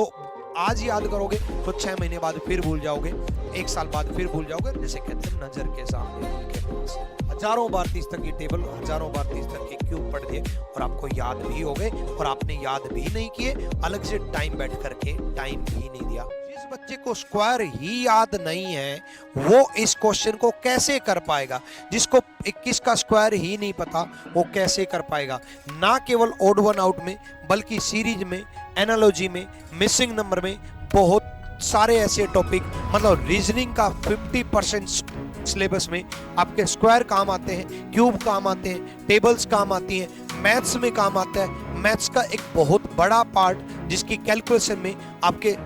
तो आज याद करोगे तो 6 महीने बाद फिर भूल जाओगे, 1 साल बाद फिर भूल जाओगे। जैसे कहते हैं नजर के सामने के पास। हजारों बार 30 तक की टेबल, हजारों बार 30 तक के क्यूब पढ़ दिए और आपको याद भी हो गए और आपने याद भी नहीं किए, अलग से टाइम बैठ करके टाइम भी नहीं दिया। जिस बच्चे को स्क्वायर ही याद नहीं है वो इस क्वेश्चन को कैसे कर पाएगा? जिसको 21 का स्क्वायर ही नहीं पता वो कैसे कर पाएगा? ना केवल ओड वन आउट में बल्कि सीरीज में, एनालॉजी में, मिसिंग नंबर में बहुत सारे ऐसे टॉपिक, मतलब रीजनिंग का 50% सिलेबस में आपके स्क्वायर काम आते हैं, क्यूब काम आते हैं, टेबल्स काम आती हैं, मैथ्स में काम आता है। मैथ्स का एक बहुत बड़ा पार्ट जिसकी कैलकुलेशन में आपके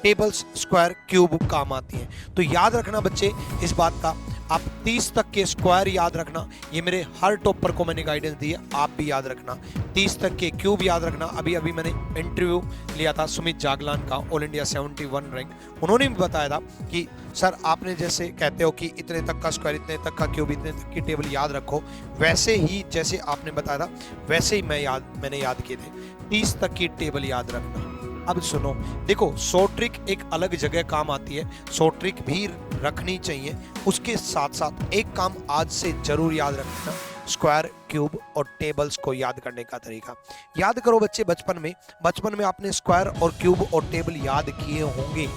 टेबल्स, स्क्वायर, क्यूब काम आती हैं। तो याद रखना बच्चे इस बात का, आप 30 तक के स्क्वायर याद रखना। ये मेरे हर टॉपर को मैंने गाइडेंस दी है, आप भी याद रखना। 30 तक के क्यूब याद रखना। अभी मैंने इंटरव्यू लिया था सुमित जागलान का, ऑल इंडिया 71 रैंक। उन्होंने भी बताया था कि सर आपने जैसे कहते हो कि इतने तक का स्क्वायर, इतने तक का क्यूब, इतने तक की टेबल याद रखो, वैसे ही जैसे आपने बताया था वैसे ही मैंने याद किए थे। 30 तक की टेबल याद रखना। अब सुनो, देखो सो ट्रिक एक अलग जगह काम आती है, सो ट्रिक भी रखनी चाहिए। उसके साथ साथ एक काम आज से जरूर याद रखना, स्क्वायर, क्यूब और टेबल्स को याद करने का तरीका। याद करो बच्चे, बचपन में आपने स्क्वायर और क्यूब और टेबल याद किए होंगे।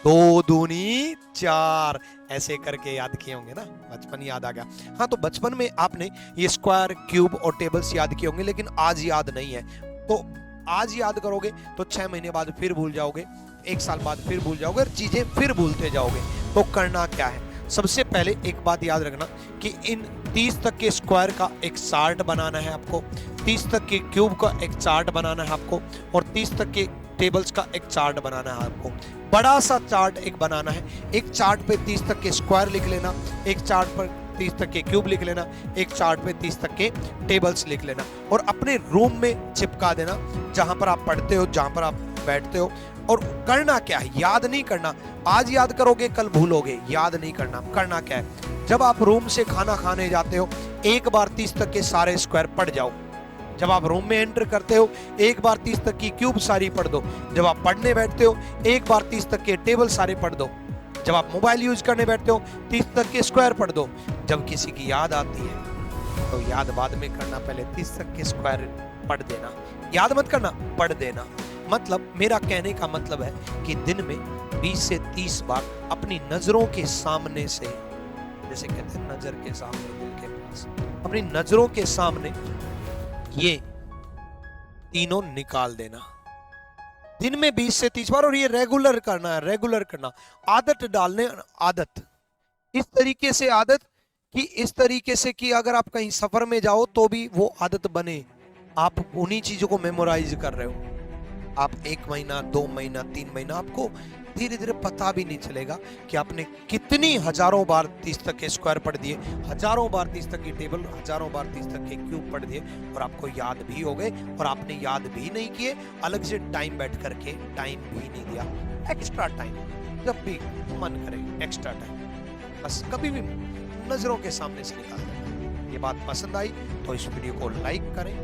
2 दूनी 4 ऐसे करके याद किए होंगे ना, बचपन याद आ गया। हाँ, तो बचपन में आपने ये स्क्वायर, क्यूब और टेबल्स याद किए होंगे, लेकिन आज याद नहीं है। तो आज याद करोगे तो 6 महीने बाद फिर भूल जाओगे, 1 साल बाद फिर भूल जाओगे और चीजें फिर भूलते जाओगे। तो करना क्या है? सबसे पहले एक बात याद रखना कि इन 30 तक के स्क्वायर का एक चार्ट बनाना है आपको, 30 तक के क्यूब का एक चार्ट बनाना है आपको और 30 तक के टेबल्स का एक चार्ट बनाना है आपको। बड़ा सा चार्ट एक बनाना है। एक चार्ट पे 30 तक के स्क्वायर लिख लेना, एक चार्ट पर 30 तक के क्यूब लिख लेना, एक चार्ट पे 30 तक के टेबल्स लिख लेना और अपने रूम में चिपका देना, जहां पर आप पढ़ते हो, जहां पर आप बैठते हो। और करना क्या है? याद नहीं करना। आज याद करोगे कल भूलोगे, याद नहीं करना। करना क्या है? जब आप रूम से खाना खाने जाते हो, एक बार 30 तक के सारे स्क्वायर पढ़ जाओ। जब आप रूम में एंटर करते हो, एक बार 30 तक की क्यूब सारी पढ़ दो। जब आप पढ़ने बैठते हो, एक बार 30 तक के टेबल सारे पढ़ दो। जब आप मोबाइल यूज करने बैठते हो, 30 तक के स्क्वायर पढ़ दो। जब किसी की याद आती है तो याद बाद में करना, पहले 30 तक के स्क्वायर पढ़ देना। याद मत करना, पढ़ देना। मतलब मेरा कहने का मतलब है कि दिन में 20 से 30 बार अपनी नजरों के सामने से, जैसे कहते हैं नजर के सामने दिल के पास, अपनी नजरों के सामने ये तीनों निकाल देना। दिन में 20 से 30 बार, और ये रेगुलर करना है, रेगुलर करना। आदत डालने, आदत इस तरीके से, आदत कि इस तरीके से कि अगर आप कहीं सफर में जाओ तो भी वो आदत बने। आप उन्हीं चीजों को मेमोराइज कर रहे हो। आप 1 महीना, 2 महीना, 3 महीना, आपको धीरे धीरे पता भी नहीं चलेगा कि आपने कितनी हजारों बार 30 तक के स्क्वायर पढ़ दिए, हजारों बार 30 तक की टेबल, हजारों बार 30 तक के क्यूब पढ़ दिए और आपको याद भी हो गए और आपने याद भी नहीं किए, अलग से टाइम बैठ करके टाइम भी नहीं दिया। एक्स्ट्रा टाइम जब भी मन करे, एक्स्ट्रा टाइम बस कभी भी नजरों के सामने से निकाल देना। ये बात पसंद आई तो इस वीडियो को लाइक करें।